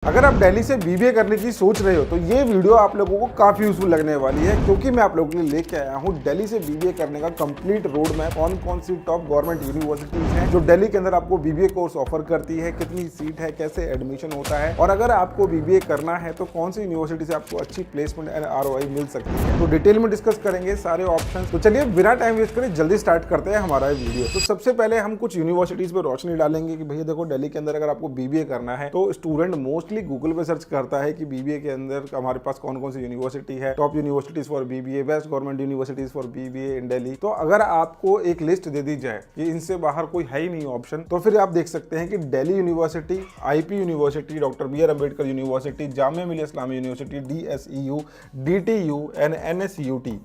अगर आप दिल्ली से बीबीए करने की सोच रहे हो तो ये वीडियो आप लोगों को काफी यूजफुल लगने वाली है, क्योंकि मैं आप लोगों के लिए लेके आया हूँ दिल्ली से बीबीए करने का कंप्लीट रोड मैप। कौन कौन सी टॉप गवर्नमेंट यूनिवर्सिटीज हैं जो दिल्ली के अंदर आपको बीबीए कोर्स ऑफर करती है, कितनी सीट है, कैसे एडमिशन होता है, और अगर आपको बीबीए करना है तो कौन सी यूनिवर्सिटी से आपको अच्छी प्लेसमेंट एंड आरओआई मिल सकती है। तो डिटेल में डिस्कस करेंगे सारे ऑप्शन। तो चलिए बिना टाइम वेस्ट करें जल्दी स्टार्ट करते हैं हमारा वीडियो। तो सबसे पहले हम कुछ यूनिवर्सिटीज पे रोशनी डालेंगे कि भैया देखो, दिल्ली के अंदर अगर आपको बीबीए करना है तो स्टूडेंट मोस्टली गूगल पे सर्च करता है कि बीबीए के अंदर हमारे पास कौन कौन सी यूनिवर्सिटी है, top universities for BBA, best government universities for BBA in Delhi. तो अगर आपको एक लिस्ट दे दी जाए कि इनसे बाहर कोई है ही नहीं ऑप्शन, तो फिर आप देख सकते हैं कि Delhi university, IP university, doctor B R Ambedkar university, Jamia Millia Islamia university, DSEU, DTU and NSUT,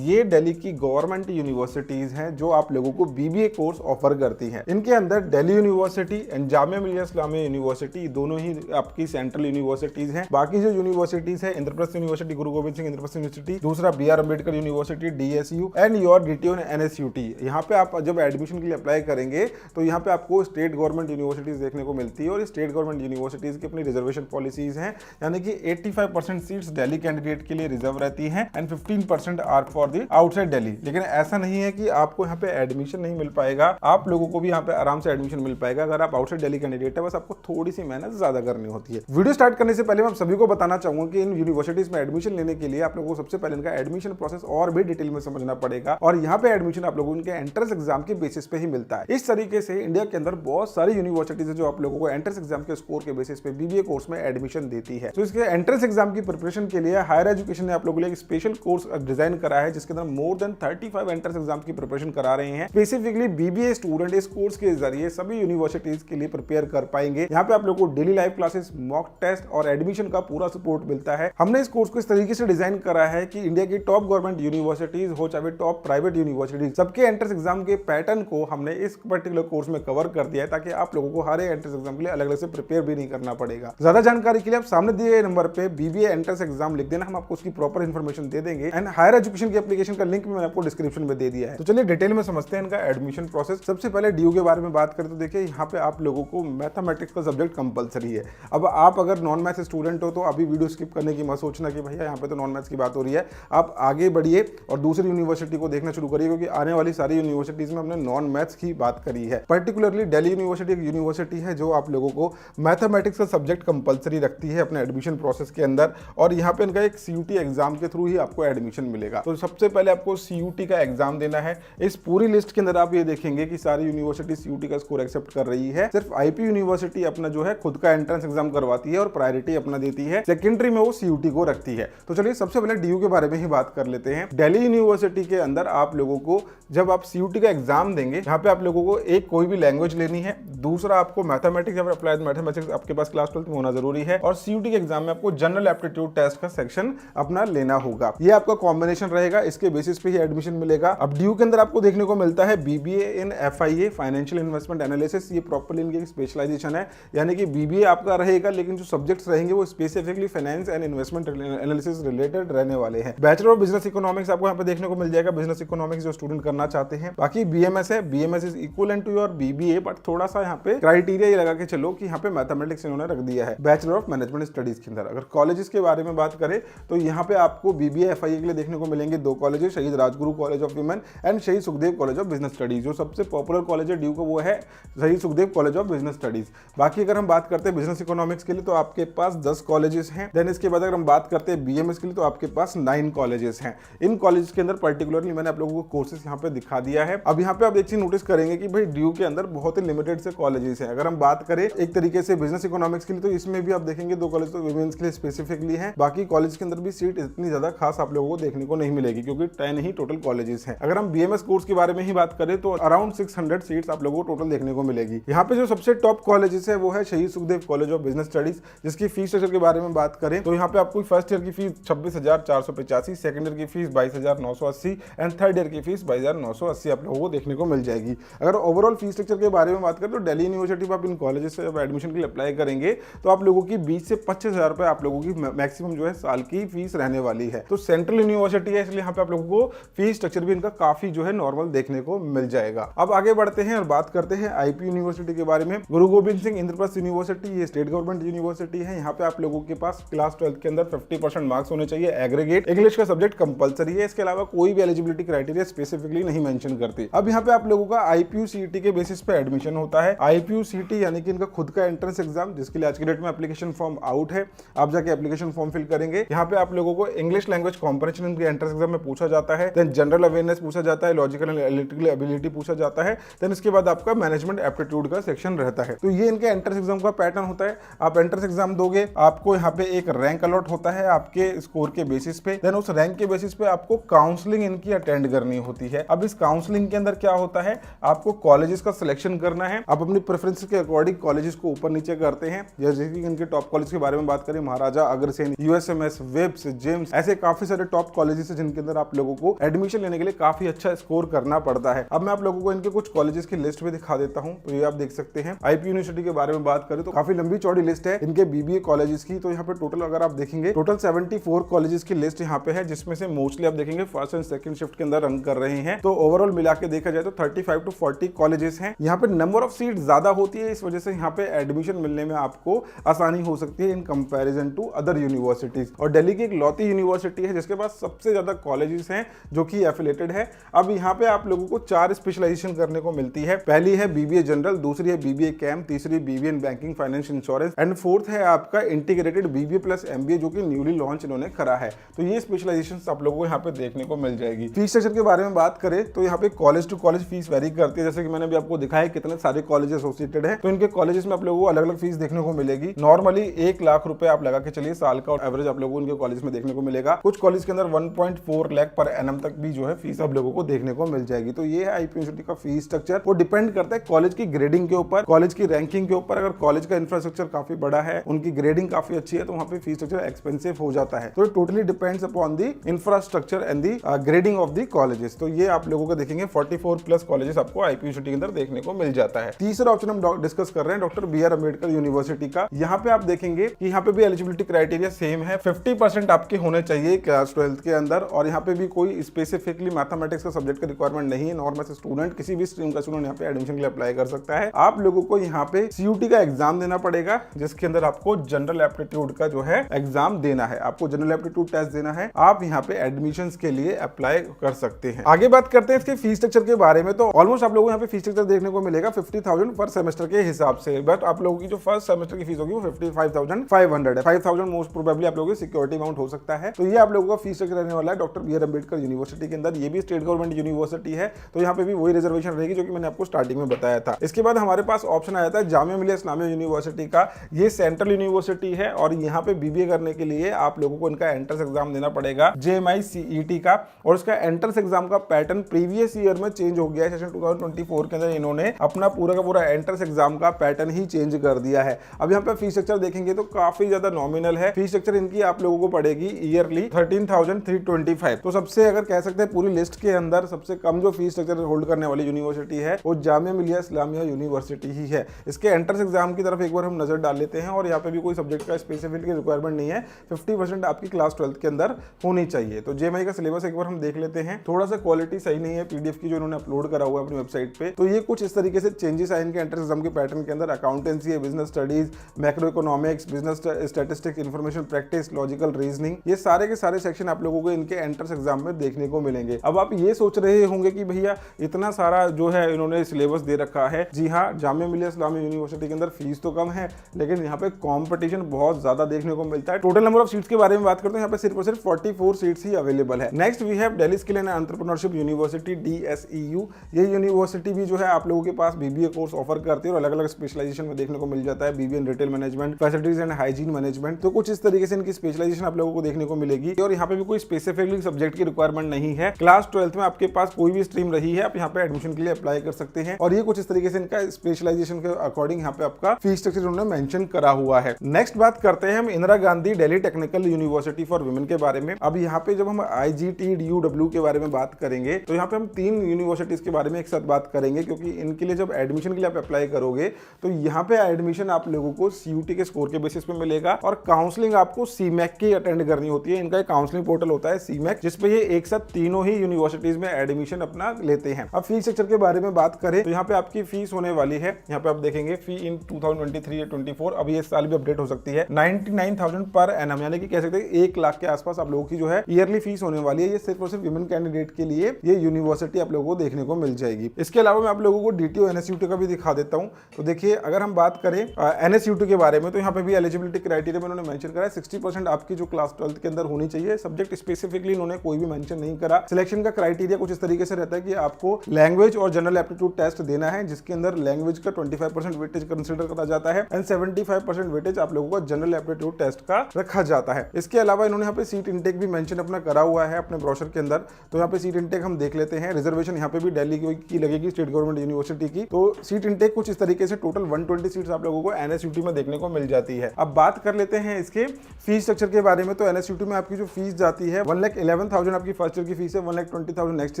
ये दिल्ली की गवर्नमेंट यूनिवर्सिटीज हैं जो आप लोगों को बीबीए कोर्स ऑफर करती हैं। इनके अंदर Delhi university and Jamia Millia Islamia university दोनों ही आपकी सेंट्रल यूनिवर्सिटीज हैं। बाकी जो यूनिवर्सिटीज है, इंद्रप्रस्थ यूनिवर्सिटी, गुरु गोविंद सिंह इंद्रप्रस्थ यूनिवर्सिटी, दूसरा B R Ambedkar university, DSU and your DTU and NSUT. यहाँ पे आप जब एडमिशन के लिए अप्लाई करेंगे तो यहाँ पे आपको स्टेट गवर्नमेंट यूनिवर्सिटीज देखने को मिलती है, और स्टेट गवर्नमेंट यूनिवर्सिटीज की अपनी रिजर्वेशन पॉलिसीज हैं, यानी कि 85% सीट्स दिल्ली कैंडिडेट के लिए रिजर्व रहती हैं and 15% are for the outside Delhi. लेकिन ऐसा नहीं है कि आपको यहाँ पे एडमिशन नहीं मिल पाएगा, आप लोगों को भी यहाँ पे आराम से एडमिशन मिल पाएगा अगर आप आउटसाइड दिल्ली कैंडिडेट है। बस आपको थोड़ी सी मेहनत ज्यादा करनी होती है। वीडियो स्टार्ट करने से पहले मैं सभी को बताना चाहूंगा कि इन यूनिवर्सिटीज में एडमिशन लेने के लिए आप लोगों को सबसे पहले इनका एडमिशन प्रोसेस और भी डिटेल में समझना पड़ेगा, और यहाँ पे एडमिशन आप लोगों को इनके एंट्रेंस एग्जाम के बेसिस पे ही मिलता है। इस तरीके से इंडिया के अंदर बहुत सारी यूनिवर्सिटीज है जो आप लोगों को एंट्रेंस एग्जाम के स्कोर के बेसिस पे बीबीए कोर्स में एडमिशन देती है। तो इसके एंट्रेंस एग्जाम की प्रिपरेशन के लिए हायर एजुकेशन ने आप लोगों के लिए एक स्पेशल कोर्स डिजाइन करा है, जिसके अंदर मोर देन 35 एंट्रेंस एग्जाम की प्रिपरेशन करा रहे हैं। स्पेसिफिकली बीबीए स्टूडेंट इस कोर्स के जरिए सभी यूनिवर्सिटीज के लिए प्रिपेयर कर पाएंगे। यहाँ पे आप लोगों को daily live classes, mock test और एडमिशन का पूरा सपोर्ट मिलता है। हमने इस कोर्स को इस तरीके से डिजाइन करा है कि इंडिया की टॉप गवर्नमेंट यूनिवर्सिटीज हो चाहे टॉप प्राइवेट यूनिवर्सिटीज, सबके एंट्रेंस एग्जाम के पैटर्न को हमने इस पर्टिकुलर कोर्स में कवर कर दिया है, ताकि आप लोगों को हर एक एंट्रेंस एग्जाम के लिए अलग अलग से प्रिपेयर भी नहीं करना पड़ेगा। ज्यादा जानकारी के लिए आप सामने दिए गए नंबर पे बीबीए एंट्रेंस एग्जाम लिख देना, हम आपको उसकी प्रॉपर इन्फॉर्मेशन दे देंगे। एंड हायर एजुकेशन की एप्लीकेशन का लिंक मैंने आपको डिस्क्रिप्शन में दे दिया है। तो चलिए डिटेल में समझते हैं इनका एडमिशन प्रोसेस। सबसे पहले ड्यू के बारे में बात करें तो देखिए, यहाँ पे आप लोगों को मैथमेटिक्स का सब्जेक्ट कंपलसरी है। अब आप अगर नॉन मैथ्स स्टूडेंट हो तो अभी वीडियो स्किप करने की मत सोचना कि भैया यहाँ पे तो नॉन मैथ्स की बात हो रही है। आप आगे बढ़िए और दूसरी यूनिवर्सिटी को देखना शुरू करिए, क्योंकि आने वाली सारी यूनिवर्सिटीज में हमने नॉन मैथ्स की बात करी है। पर्टिकुलरली दिल्ली यूनिवर्सिटी एक यूनिवर्सिटी है जो आप लोगों को मैथमेटिक्स का सब्जेक्ट कंपलसरी रखती है अपने एडमिशन प्रोसेस के अंदर, और यहाँ पे इनका एक सीयूटी एग्जाम के थ्रू ही आपको एडमिशन मिलेगा। तो सबसे पहले आपको सीयूटी का एग्जाम देना है। इस पूरी लिस्ट के अंदर आप ये देखेंगे कि सारी यूनिवर्सिटी सीयूटी का स्कोर एक्सेप्ट कर रही है। सिर्फ आईपी यूनिवर्सिटी अपना जो है खुद का एंट्रेंस एग्जाम करवाती है और प्रायोरिटी अपना देती है, सेकेंडरी में वो सीयूटी को रखती है। तो चलिए सबसे पहले डीयू के बारे में ही बात कर लेते हैं। दिल्ली यूनिवर्सिटी के अंदर आप लोगों को जब आप सीयूटी का एग्जाम देंगे, यहाँ पे आप लोगों को एक कोई भी लैंग्वेज लेनी है, दूसरा आपको मैथमेटिक्स या अप्लाइड मैथमेटिक्स आपके पास क्लास 12 में होना जरूरी है, और सीयूटी के एग्जाम में आपको जनरल एप्टीट्यूड टेस्ट का सेक्शन अपना लेना होगा। ये आपका कॉम्बिनेशन रहेगा, इसके बेसिस पे ही एडमिशन मिलेगा। अब डीयू के अंदर आपको देखने को मिलता है बीबीए इन एफआईए, फाइनेंशियल इन्वेस्टमेंट एनालिसिस। ये प्रॉपर्ली इनकी स्पेशलाइजेशन है, यानी कि बीबीए आपका रहेगा लेकिन जो सब्जेक्ट्स रहेंगे वो specifically finance and investment analysis related रहने वाले हैं। बैचलर ऑफ बिजनेस इकोनॉमिक्स आपको यहाँ पे देखने को मिल जाएगा, बिजनेस इकोनॉमिक्स जो स्टूडेंट करना चाहते हैं। बाकी बीएमएस है, BMS is equivalent to your BBA, but थोड़ा सा यहाँ पे क्राइटेरिया ये लगा के चलो कि यहाँ पे मैथमेटिक्स इन्होंने रख दिया है बैचलर ऑफ मैनेजमेंट स्टडीज के अंदर। अगर कॉलेजेस के बारे में बात करें तो यहाँ पे आपको बीबीए एफआईए के लिए देखने को मिलेंगे दो colleges, Shaheed Rajguru college of women and Shaheed Sukhdev college of business studies. जो सबसे पॉपुलर कॉलेज है ड्यू को वो है शहीद Sukhdev college of business studies. बाकी अगर हम बात करते हैं बिजनेस इकोनॉमिक्स के लिए तो आपके पास 10 कॉलेजेस हैं। देन इसके बाद अगर हम बात करते हैं बीएमएस के लिए तो आपके पास 9 कॉलेजेस हैं। इन कॉलेज के अंदर पर्टिकुलरली मैंने आप लोगों को कोर्सेज यहाँ पे दिखा दिया है। अब यहाँ पे आप एक चीज नोटिस करेंगे कि भाई ड्यू के अंदर बहुत ही लिमिटेड से कॉलेजेस हैं। अगर हम बात करें एक तरीके से बिजनेस इकोनॉमिक्स के लिए तो इसमें भी आप देखेंगे 2 कॉलेज तो वुमेन्स के लिए स्पेसिफिकली है। बाकी कॉलेज के अंदर भी सीट इतनी ज्यादा खास आप लोगों को देखने को नहीं मिलेगी, क्योंकि 10 ही टोटल कॉलेजेस हैं। अगर हम बीएमएस कोर्स के बारे में ही बात करें तो अराउंड 600 सीट्स आप लोगों को टोटल देखने को मिलेगी। यहाँ पे जो सबसे टॉप कॉलेजेस है वो है शहीद Sukhdev college of business studies, जिसकी फीस स्ट्रक्चर के बारे में बात करें तो यहाँ पे आपको फर्स्ट ईयर की फीस 26,485, सेकंड ईयर की फीस 22,980 एंड थर्ड ईयर की फीस 22,980 आप लोगों को देखने को मिल जाएगी। अगर ओवरऑल फीस स्ट्रक्चर के बारे में बात करें तो दिल्ली यूनिवर्सिटी में आप इन कॉलेजेस से जब एडमिशन के लिए अप्लाई करेंगे तो आप लोगों की 20 से 25,000 रुपए आप लोगों की मैक्सिमम जो है साल की फीस रहने वाली है। तो सेंट्रल यूनिवर्सिटी है, इसलिए यहाँ पे आप लोगों को फीस स्ट्रक्चर भी इनका काफी जो है नॉर्मल देखने को मिल जाएगा। अब आगे बढ़ते हैं और बात करते हैं आईपी यूनिवर्सिटी के बारे में। गुरु गोविंद सिंह इंद्रप्रस्थ यूनिवर्सिटी ये स्टेट गवर्नमेंट गवर्नमेंट यूनिवर्सिटी है। यहाँ पे आप लोगों के पास क्लास 12 के अंदर 50% मार्क्स होने चाहिए एग्रीगेट। इंग्लिश का सब्जेक्ट कंपलसरी है, इसके अलावा कोई भी एलिजिबिलिटी क्राइटेरिया स्पेसिफिकली नहीं मेंशन करती। अब यहाँ पे आप लोगों का IPU-CET के बेसिस पे एडमिशन होता है। IPU-CET यानी कि इनका खुद का एंट्रेंस एग्जाम, जिसके लिए आज की डेट में एप्लीकेशन फॉर्म आउट है। आप जाके एप्लीकेशन फॉर्म फिल करेंगे। यहाँ पे आप लोगों को इंग्लिश लैंग्वेज कॉम्प्रिहेंशन इनके एंट्रेंस एग्जाम में पूछा जाता है। देन जनरल अवेयरनेस पूछा जाता है, लॉजिकल एंड एनालिटिकल एबिलिटी पूछा जाता है। देन इसके बाद आपका मैनेजमेंट एप्टीट्यूड का सेक्शन रहता है। तो ये इनके एंट्रेंस एग्जाम का पैटर्न होता है। आप एंट्रेंस एग्जाम दोगे, आपको यहाँ पे एक रैंक अलॉट होता है आपके स्कोर के बेसिस पे। देन उस रैंक के बेसिस पे आपको काउंसलिंग इनकी अटेंड करनी होती है। अब इस काउंसलिंग के अंदर क्या होता है, आपको कॉलेजेस का सिलेक्शन करना है। आप अपनी प्रेफरेंस के अकॉर्डिंग कॉलेजेस को ऊपर नीचे करते हैं। जैसे कि इनके टॉप कॉलेज के बारे में बात करें, Maharaja Agrasen, USMS, webs, James, ऐसे काफी सारे टॉप कॉलेजेस हैं जिनके अंदर आप लोगों को एडमिशन लेने के लिए काफी अच्छा स्कोर करना पड़ता है। अब मैं आप लोगों को इनके कुछ कॉलेजेस की लिस्ट भी दिखा देता हूं, तो ये आप देख सकते हैं। IPU यूनिवर्सिटी के बारे में बात करें तो काफी लंबी चौड़ी लिस्ट है इनके BBA कॉलेजेस की। तो यहाँ पे टोटल अगर आप देखेंगे, टोटल 74 कॉलेजेस की लिस्ट यहाँ पे है, जिसमें से मोस्टली आप देखेंगे फर्स्ट एंड सेकंड शिफ्ट के अंदर रन कर रहे हैं। तो ओवरऑल मिला के देखा जाए तो 35 to 40 कॉलेजेस हैं। यहाँ पे नंबर ऑफ सीट ज्यादा होती है, इस वजह से यहाँ पे एडमिशन मिलने में आपको आसानी हो सकती है in comparison to other universities. और दिल्ली की इकलौती यूनिवर्सिटी है जिसके पास सबसे ज्यादा कॉलेजेस हैं जो कि एफिलेटेड है। अब यहाँ पे आप लोगों को 4 स्पेशलाइजेशन करने को मिलती है। पहली है BBA जनरल, दूसरी है BBA कैम, तीसरी BBA in banking finance insurance and fourth है आपका इंटीग्रेटेड BBA प्लस MBA जो कि न्यूली लॉन्च इन्होंने करा है। तो ये स्पेशलाइजेशन आप लोगों को यहाँ पे देखने को मिल जाएगी। फीस स्ट्रक्चर के बारे में बात करें तो यहाँ पे college to college fees vary करती है। जैसे कि मैंने भी आपको दिखाया कितने सारे कॉलेज एसोसिएटेड है, तो इनके कॉलेजेस में आप लोगों को अलग अलग फीस देखने को मिलेगी। नॉर्मली 1 लाख रुपए आप लगा के चलिए साल का एवरेज आप लोगों को इनके कॉलेज में देखने को मिलेगा। कुछ कॉलेज के अंदर 1.4 लाख पर एनम तक भी जो है फीस आप लोगों को देखने को मिल जाएगी। तो ये है IPU यूनिवर्सिटी का फीस स्ट्रक्चर। वो डिपेंड करता है कॉलेज की ग्रेडिंग के ऊपर, कॉलेज की रैंकिंग के ऊपर। अगर कॉलेज का इंफ्रास्ट्रक्चर काफी बड़ा है, उनकी ग्रेडिंग काफी अच्छी है, तो वहां पे फीस स्ट्रक्चर एक्सपेंसिव हो जाता है। तो totally depends upon the infrastructure and the grading of the colleges. तो ये आप लोगों को देखेंगे 44 प्लस कॉलेजेस आपको IPU यूनिवर्सिटी के अंदर देखने को मिल जाता है। तीसरा ऑप्शन हम डिस्कस कर रहे हैं डॉक्टर BR अम्बेडकर यूनिवर्सिटी का। यहाँ पे आप देखेंगे कि यहाँ पे भी एलिजिबिलिटी क्राइटेरिया सेम है। 50% आपके होने चाहिए क्लास 12 के अंदर, और यहाँ पे भी कोई स्पेसिफिकली मैथमेटिक्स का सब्जेक्ट का रिक्वायरमेंट नहीं है। नॉर्मल स्टूडेंट, किसी भी स्ट्रीम का स्टूडेंट यहाँ पे एडमिशन के लिए अप्लाई कर सकता है। आप लोगों को यहाँ पे CUT का एग्जाम देना पड़ेगा, जिसके अंदर आपको जनरल एप्टीट्यूड का जो है एग्जाम देना है। आपको जनरल एप्टीट्यूड टेस्ट देना है। आप यहाँ पे एडमिशन के लिए अप्लाई कर सकते हैं। आगे बात करते हैं इसके फीस स्ट्रक्चर के बारे में। तो ऑलमोस्ट आप लोगों को यहाँ पे फीस स्ट्रक्चर देखने को मिलेगा 50,000 पर सेमेस्टर के हिसाब से, बट आप लोगों की जो फर्स्ट सेमेस्टर की फीस होगी वो 55,500 है। 5,000 मोस्ट प्रोबेबली आप लोगों की सिक्योरिटी अमाउंट हो सकता है। तो ये आप लोगों का फीस स्ट्रक्चर रहने वाला है डॉक्टर BR अम्बेडकर यूनिवर्सिटी के अंदर। ये भी स्टेट गवर्नमेंट यूनिवर्सिटी है, तो यहाँ पे भी वही रिजर्वेशन रहेगी जो कि मैंने आपको स्टार्टिंग में बताया था। इसके बाद हमारे पास ऑप्शन आया था जामिया मिलिया इस्लामिया यूनिवर्सिटी का। ये सेंट्रल यूनिवर्सिटी है और यहाँ पे BBA करने के लिए आप लोगों को इनका एंट्रेंस एग्जाम देना पड़ेगा JMI CET का। और इसका एंट्रेंस एग्जाम का पैटर्न प्रीवियस ईयर में चेंज हो गया है। सेशन 2024 के अंदर इन्होंने अपना पूरा का पूरा एंट्रेंस एग्जाम का पैटर्न ही चेंज कर दिया है। अब यहाँ पे फीस स्ट्रक्चर देखेंगे तो काफी ज्यादा नॉमिनल है। फीस स्ट्रक्चर इनकी आप लोगों को पड़ेगी ईयरली 13,325। तो सबसे अगर कह सकते हैं पूरी लिस्ट के अंदर सबसे कम जो फीस स्ट्रक्चर होल्ड करने वाली यूनिवर्सिटी है वो जामिया मिलिया इस्लामिया यूनिवर्सिटी ही है। इसके एंट्रेंस एग्जाम की तरफ एक बार हम नजर डाल लेते हैं, और यहाँ पे भी कोई सब्जेक्ट का स्पेसिफिक रिक्वायरमेंट नहीं है। 50% आपकी क्लास 12 के अंदर होनी चाहिए। तो JMI का सिलेबस एक बार हम देख लेते हैं। थोड़ा सा क्वालिटी सही नहीं है PDF की जो इन्होंने अपलोड करा हुआ है अपनी वेबसाइट पे। तो ये कुछ इस तरीके से चेंजेस आए इनके एंट्रेंस एग्जाम के पैटर्न के अंदर। अकाउंटेंसी है, business studies, macro economics, business statistics, information practice, logical reasoning, ये सारे के सारे सेक्शन आप लोगों को इनके एंट्रेंस एग्जाम में देखने को मिलेंगे। अब आप ये सोच रहे होंगे कि भैया इतना सारा जो है इन्होंने सिलेबस दे रखा है। जी हाँ, जामिया मिलिया इस्लामिया यूनिवर्सिटी के अंदर फीस तो कम है, लेकिन यहाँ पे कंपटीशन बहुत ज्यादा देखने को मिलता है। टोटल नंबर ऑफ सीट्स के बारे में बात करते हैं, यहाँ पे सिर्फ और सिर्फ 44 सीट्स ही अवेलेबल है। Next we have Delhi skill and entrepreneurship university DSEU। ये यूनिवर्सिटी भी जो है आप लोगों के पास BBA कोर्स ऑफर करती है और अलग अलग स्पेशलाइजेशन में देखने को मिल जाता है। BBA in retail management, facilities and hygiene management. तो कुछ इस तरीके से इनकी स्पेशलाइजेशन आप लोगों को देखने को मिलेगी। और यहाँ पे भी कोई स्पेसिफिकली सब्जेक्ट की रिक्वायरमेंट नहीं है। क्लास 12 में आपके पास कोई भी स्ट्रीम रही है, आप यहाँ पे एडमिशन के लिए अप्लाई कर सकते हैं। और ये कुछ इस तरीके से इनका स्पेशलाइजेशन के अकॉर्डिंग यहाँ पे आपका फीस स्ट्रक्चर उन्होंने मेंशन करा हुआ है। नेक्स्ट बात करते हैं हम Indira Gandhi Delhi technical university for women के बारे में। अब यहाँ पे जब हम IGT-DUW के बारे में बात करेंगे तो यहाँ पे हम 3 यूनिवर्सिटीज के बारे में एक साथ बात करेंगे, क्योंकि इनके लिए जब एडमिशन के लिए आप अप्लाई करोगे तो यहाँ पे एडमिशन आप लोगों को CUT के स्कोर के बेसिस पे मिलेगा, और काउंसलिंग आपको CMAC की अटेंड करनी होती है। इनका एक काउंसलिंग पोर्टल होता है CMAC, जिसपे ये एक साथ तीनों ही यूनिवर्सिटीज में एडमिशन अपना लेते हैं। अब फीस स्ट्रक्चर के बारे में बात करें तो यहाँ पे आपकी फीस होने वाली है, यहाँ पे आप देखेंगे फी इन 2023-24 और अभी इस साल भी अपडेट हो सकती है 99,000 पर एनम, यानी कि कह सकते हैं 1 लाख के आसपास आप लोगों की जो है ईयरली फीस होने वाली है। ये सिर्फ और सिर्फ विमेन कैंडिडेट के लिए ये यूनिवर्सिटी आप लोगों को देखने को मिल जाएगी। इसके अलावा मैं आप लोगों को डीटीओ एनएसयूटी का भी दिखा देता हूं। तो देखिए अगर हम बात करें एनएसयूटी के बारे में, तो यहाँ पे भी एलिजिबिलिटी क्राइटेरिया में उन्होंने मेंशन करा है 60% आपकी जो क्लास 12th के अंदर होनी चाहिए। सब्जेक्ट स्पेसिफिकली इन्होंने कोई भी मेंशन नहीं करा। सिलेक्शन का क्राइटेरिया कुछ इस तरीके से रहता है कि आपको लैंग्वेज और जनरल एप्टीट्यूड टेस्ट देना है, जिसके अंदर लैंग्वेज का 25% वेटेज कंसीडर करा जाता है एंड 75% वेटेज आप लोगों को जनरल एप्टीट्यूड टेस्ट का रखा जाता है। इसके अलावा इन्होंने यहाँ पे सीट इंटेक भी मेंशन अपना करा हुआ है अपने ब्रोशर के अंदर। तो यहाँ पे सीट इंटेक हम देख लेते हैं। रिजर्वेशन यहाँ पे भी दिल्ली की लगेगी, स्टेट गवर्नमेंट यूनिवर्सिटी की। तो सीट इंटेक कुछ इस तरीके से टोटल 120 सीट्स आप लोगों को एनएसयूटी में देखने को मिल जाती है। अब बात कर लेते हैं इसके फीस स्ट्रक्चर के बारे में। तो एनएसयूटी में आपकी जो फीस जाती है 1,11,000 आपकी फर्स्ट ईयर की फीस है, 1,20,000 नेक्स्ट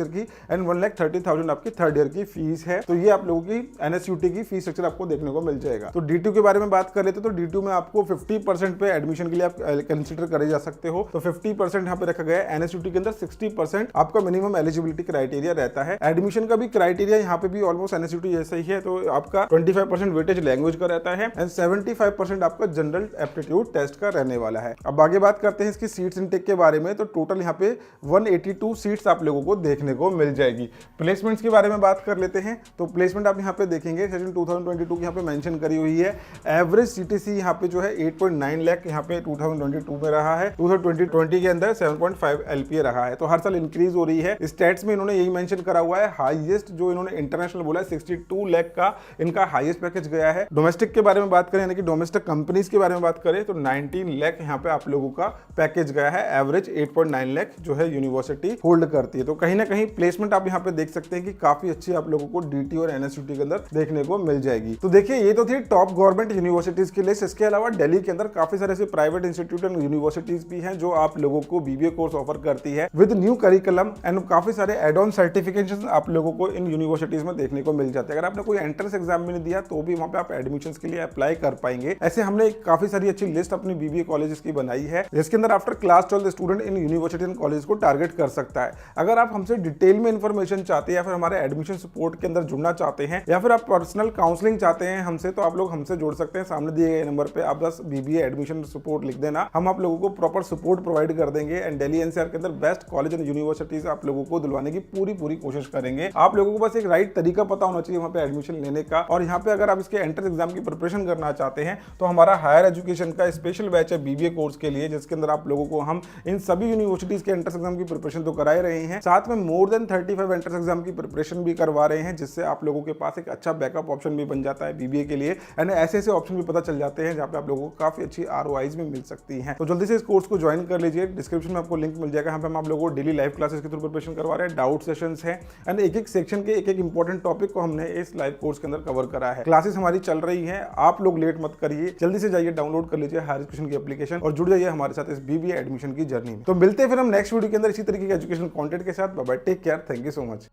ईयर की एंड 1,30,000 आपकी थर्ड ईयर की फीस है। तो ये आप लोगों की एनएसयूटी की फीस स्ट्रक्चर आपको देखने को मिल जाएगा। तो डीटीयू के बारे में बात कर लेते हैं। तो डीटीयू में आपको 50% पे एडमिशन के लिए आप कंसीडर करे जा सकते हो। तो 50% यहाँ पे रखा गया है। एनएसयूटी के अंदर 60% आपका मिनिमम एलिजिबिलिटी क्राइटेरिया रहता है। एडमिशन का भी क्राइटेरिया यहाँ पे भी ऑलमोस्ट एनएसयूटी जैसा ही है। तो आपका 25% वेटेज लैंग्वेज का रहता है एंड 75% आपका जनरल एप्टीट्यूड टेस्ट का रहने वाला है। अब आगे बात करते हैं इसकी सीट्स इनटेक के बारे में। तो टोटल यहाँ पे 182 सीट्स आप लोगों को देखने को मिल जाएगी। प्लेसमेंट्स के बारे में बात कर लेते हैं। तो प्लेसमेंट आप यहाँ पे देखेंगे सेशन 2022 की यहाँ पे मेंशन करी हुई है। एवरेज सीटीसी यहाँ पे जो है 8.9 लाख यहाँ पे 2022 में रहा है। 2020 के अंदर 7.5 एलपीए रहा है। तो हर साल इंक्रीज हो रही है। स्टैट्स में इन्होंने यही मेंशन करा हुआ है। हाईएस्ट जो इन्होंने इंटरनेशनल बोला है 62 लाख का इनका हाईएस्ट पैकेज गया है। डोमेस्टिक के बारे में बात करें, यानी कि डोमेस्टिक कंपनीज के बारे में बात करें, तो 19 लाख यहाँ पे आप लोगों का पैकेज गया है। एवरेज 8.9 लाख जो है यूनिवर्सिटी होल्ड करती है। तो कहीं ना कहीं प्लेसमेंट आप यहाँ पे देख सकते हैं कि काफी अच्छी आप लोगों को डीटी और एनएसयूटी के अंदर देखने को मिल जाएगी। तो देखिए ये तो थी टॉप गवर्नमेंट यूनिवर्सिटीज की लिस्ट। इसके अलावा दिल्ली के अंदर काफी सारे ऐसे प्राइवेट इंस्टीट्यूट एंड यूनिवर्सिटीज भी हैं जो आप लोगों को बीबीए कोर्स ऑफर करती है विद न्यू करिकुलम एंड काफी सारे एड ऑन सर्टिफिकेशन आप लोगों को इन यूनिवर्सिटीज में देखने को मिल जाते हैं। अगर आपने कोई एंट्रेंस एग्जाम भी नहीं दिया तो भी वहां पे आप एडमिशन के लिए अप्लाई कर पाएंगे। ऐसे हमने काफी सारी अच्छी लिस्ट अपनी बीबीए कॉलेजेस की बनाई है, जिसके अंदर after class 12 student in university and college को टारगेट कर सकता है। अगर आप हमसे डिटेल में इंफॉर्मेशन चाहते हैं या फिर हमारे एडमिशन सपोर्ट के अंदर जुड़ना चाहते हैं या फिर आप पर्सनल काउंसलिंग चाहते हैं हमसे, तो आप लोग हमसे जुड़ सकते हैं। सामने दिए गए नंबर पे आप बस बीबीए एडमिशन सपोर्ट लिख देना, हम आप लोगों को प्रॉपर सपोर्ट प्रोवाइड कर देंगे एंड दिल्ली एनसीआर के अंदर बेस्ट कॉलेज एंड यूनिवर्सिटीज आप लोगों को दिलवाने की पूरी कोशिश करेंगे। आप लोगों को बस एक राइट तरीका पता होना चाहिए वहां पे एडमिशन लेने का। और यहाँ पे अगर आप इसके एंट्रेंस एग्जाम की प्रिपरेशन करना चाहते हैं तो हमारा हायर एजुकेशन का स्पेशल बैच है बीबीए कोर्स के लिए, जिसके अंदर आप लोगों को हम इन सभी यूनिवर्सिटीज के एंट्रेंस एग्जाम की प्रिपरेशन तो कराए रहे हैं, साथ में मोर देन 35 एंट्रेंस एग्जाम की प्रिपरेशन भी करवा रहे हैं, जिससे आप लोगों के पास एक अच्छा बैकअप ऑप्शन भी बन जाता है बीबीए के लिए एंड ऐसे ऑप्शन भी पता चल जाते हैं जहाँ पे आप लोगों को काफी अच्छी ROIs भी मिल सकती हैं। तो जल्दी से इस कोर्स को ज्वाइन कर लीजिए। डिस्क्रिप्शन में आपको लिंक मिल जाएगा। यहाँ पे हम आप लोगों को डेली लाइव क्लासेस के थ्रू प्रिपरेशन करवा रहे हैं, डाउट सेशंस हैं एंड एक सेक्शन के एक इंपॉर्टेंट टॉपिक को हमने इस लाइव कोर्स के अंदर कवर करा है। क्लासेस हमारी चल रही है, आप लोग लेट मत करिए, जल्दी से जाइए डाउनलोड कर लीजिए हायर एजुकेशन की एप्लीकेशन और जुड़ जाइए हमारे साथ इस बीबीए एडमिशन की जर्नी में। तो मिलते हैं फिर हम नेक्स्ट वीडियो के अंदर इसी तरीके के एजुकेशन कंटेंट के साथ। Bye bye, take care, thank you so much.